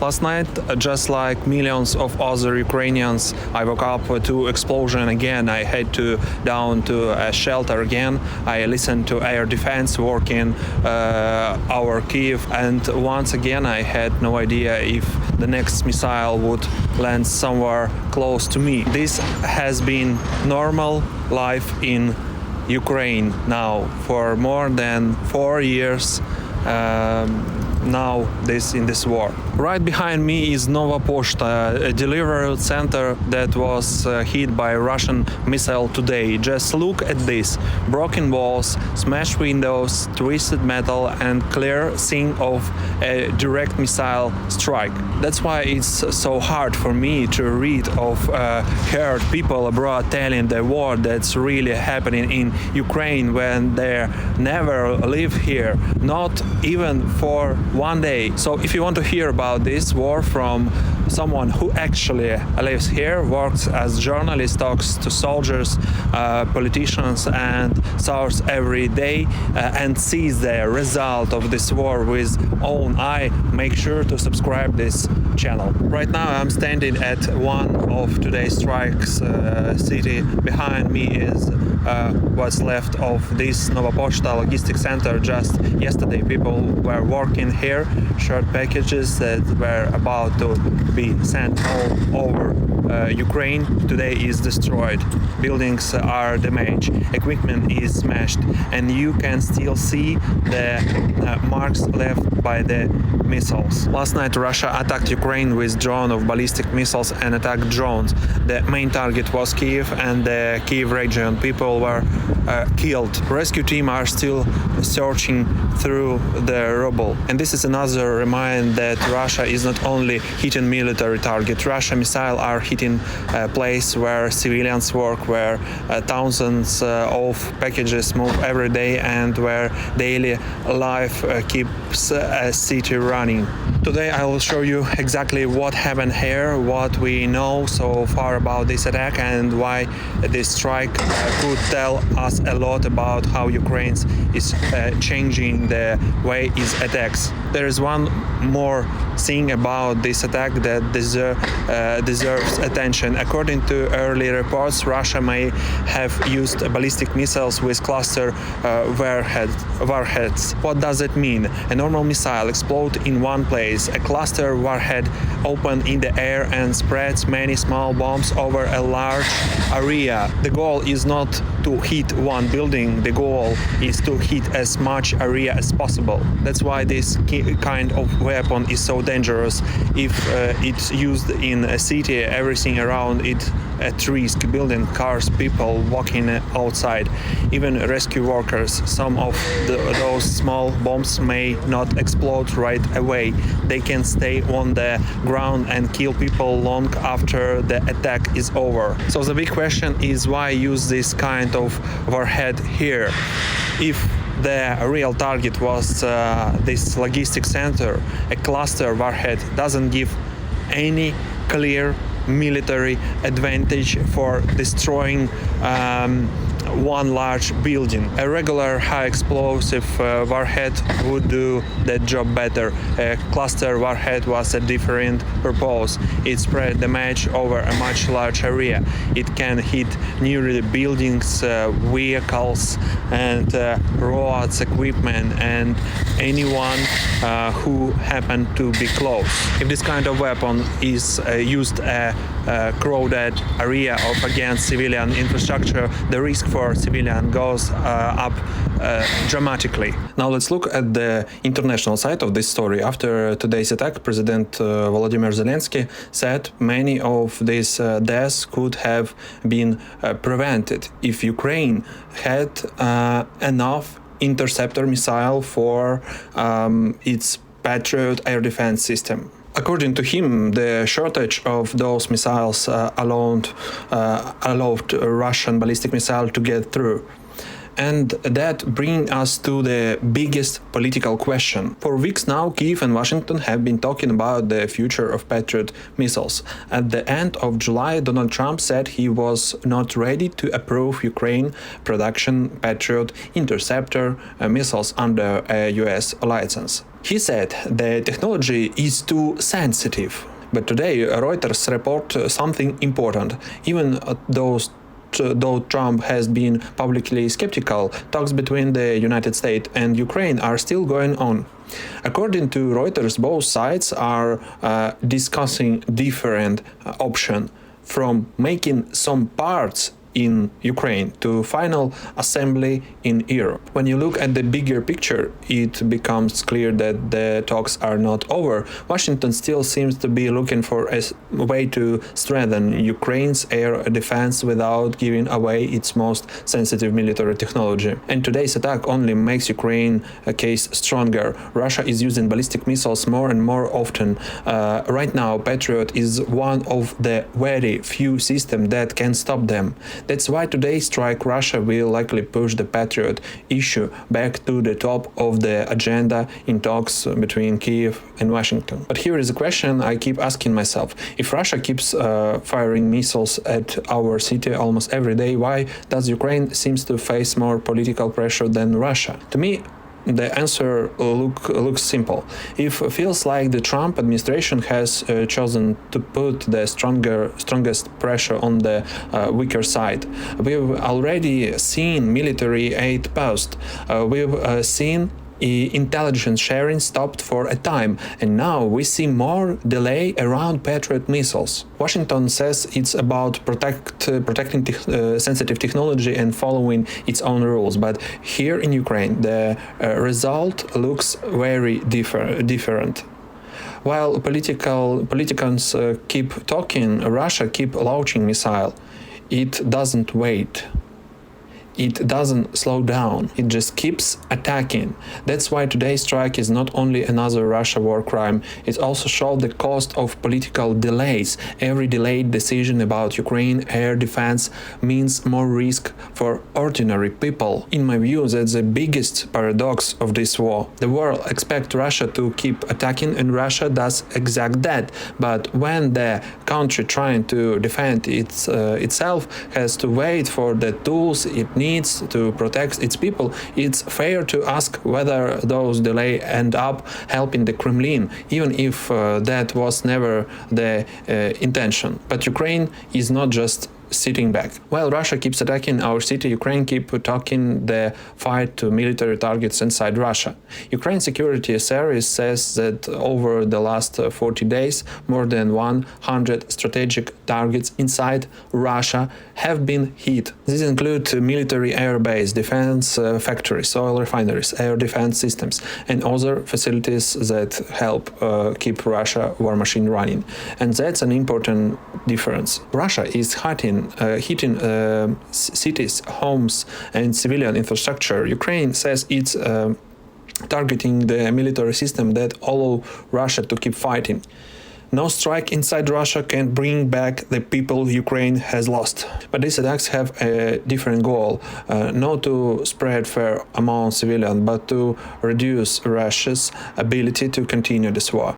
Last night, just like millions of other Ukrainians, I woke up to explosion again. I had to down to a shelter again. I listened to air defense working our Kyiv, and once again I had no idea if the next missile would land somewhere close to me. This has been normal life in Ukraine now for more than 4 years. Now in this war. Right behind me is Nova Poshta, a delivery center that was hit by a Russian missile today. Just look at this: broken walls, smashed windows, twisted metal, and clear scene of a direct missile strike. That's why it's so hard for me to read of heard people abroad telling the war that's really happening in Ukraine when they never live here, not even for one day. So if you want to hear about this war from someone who actually lives here, works as journalist, talks to soldiers, politicians and source every day and sees the result of this war with own eye, make sure to subscribe this channel. Right now I'm standing at one of today's strikes city. Behind me is what's left of this Nova Poshta logistics center. Just yesterday people were working here, short packages that were about to be sent all over Ukraine. Today is destroyed. Buildings are damaged, equipment is smashed, and you can still see the marks left by the missiles. Last night Russia attacked Ukraine with drone of ballistic missiles and attack drones. The main target was Kyiv and the Kyiv region. People were killed. Rescue team are still searching through the rubble. And this is another reminder that Russia is not only hitting military target. Russian missiles are hitting a place where civilians work, where thousands of packages move every day, and where daily life keeps a city running. Today I will show you exactly what happened here, what we know so far about this attack, and why this strike could tell us a lot about how Ukraine is changing the way it attacks. There is one more thing about this attack that deserves attention. According to early reports, Russia may have used ballistic missiles with cluster warheads. What does it mean? A normal missile explodes in one place. A cluster warhead opens in the air and spreads many small bombs over a large area. The goal is not to hit one building. The goal is to hit as much area as possible. That's why this kind of weapon is so dangerous. If it's used in a city, everything around it at risk. Building, cars, people walking outside, even rescue workers. Some of those small bombs may not explode right away. They can stay on the ground and kill people long after the attack is over. So the big question is, why use this kind of warhead here? If the real target was this logistics center, a cluster warhead doesn't give any clear military advantage for destroying one large building. A regular high explosive warhead would do that job better. A cluster warhead was a different purpose. It spread damage over a much larger area. It can hit near buildings, vehicles, and roads, equipment, and anyone who happened to be close. If this kind of weapon is used a crowded area of against civilian infrastructure, the risk for civilian goes up dramatically. Now let's look at the international side of this story. After today's attack, President Volodymyr Zelensky said many of these deaths could have been prevented if Ukraine had enough interceptor missile for its Patriot air defense system. According to him, the shortage of those missiles allowed Russian ballistic missile to get through. And that brings us to the biggest political question. For weeks now, Kyiv and Washington have been talking about the future of Patriot missiles. At the end of July, Donald Trump said he was not ready to approve Ukraine production Patriot interceptor missiles under a US license. He said the technology is too sensitive. But today, Reuters report something important. Even though Trump has been publicly skeptical, talks between the United States and Ukraine are still going on. According to Reuters, both sides are discussing different options, from making some parts in Ukraine to final assembly in Europe. When you look at the bigger picture, it becomes clear that the talks are not over. Washington still seems to be looking for a way to strengthen Ukraine's air defense without giving away its most sensitive military technology. And today's attack only makes Ukraine case stronger. Russia is using ballistic missiles more and more often. Right now, Patriot is one of the very few systems that can stop them. That's why today's strike Russia will likely push the Patriot issue back to the top of the agenda in talks between Kyiv and Washington. But here is a question I keep asking myself. If Russia keeps firing missiles at our city almost every day, why does Ukraine seems to face more political pressure than Russia? To me, the answer looks simple. It feels like the Trump administration has chosen to put the strongest pressure on the weaker side. We've already seen military aid paused. We've seen intelligence sharing stopped for a time, and now we see more delay around Patriot missiles. Washington says it's about protecting sensitive technology and following its own rules, but here in Ukraine the result looks very different. While politicians keep talking, Russia keep launching missile. It doesn't wait. It doesn't slow down, it just keeps attacking. That's why today's strike is not only another Russia war crime, it also shows the cost of political delays. Every delayed decision about Ukraine air defense means more risk for ordinary people. In my view, that's the biggest paradox of this war. The world expects Russia to keep attacking, and Russia does exact that. But when the country trying to defend itself has to wait for the tools it needs to protect its people, it's fair to ask whether those delays end up helping the Kremlin, even if that was never the intention. But Ukraine is not just sitting back. While Russia keeps attacking our city, Ukraine keeps taking the fight to military targets inside Russia. Ukraine Security Service says that over the last 40 days, more than 100 strategic targets inside Russia have been hit. These include military air base, defense factories, oil refineries, air defense systems, and other facilities that help keep Russia war machine running. And that's an important difference. Russia is hitting cities, homes, and civilian infrastructure. Ukraine says it's targeting the military system that allow Russia to keep fighting. No strike inside Russia can bring back the people Ukraine has lost. But these attacks have a different goal, not to spread fear among civilians, but to reduce Russia's ability to continue this war.